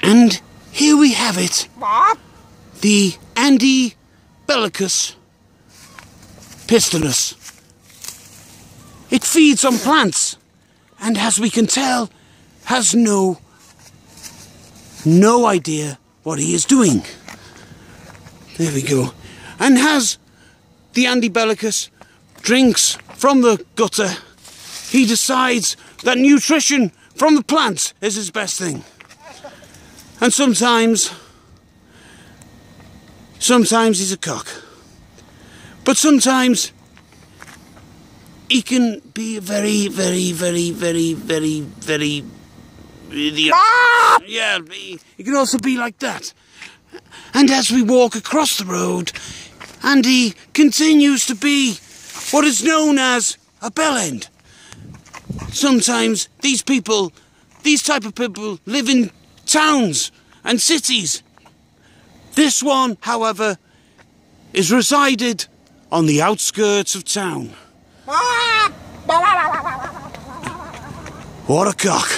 And here we have it. The Attenborough pistonus. It feeds on plants, and as we can tell, has no idea what he is doing. There we go. And as the Attenborough drinks from the gutter, he decides that nutrition from the plants is his best thing. And sometimes he's a cock. But sometimes he can be very idiot. Yeah, he can also be like that. And as we walk across the road, Andy continues to be what is known as a bellend. Sometimes these type of people live in towns and cities. This one, however, is resided on the outskirts of town. What a cock.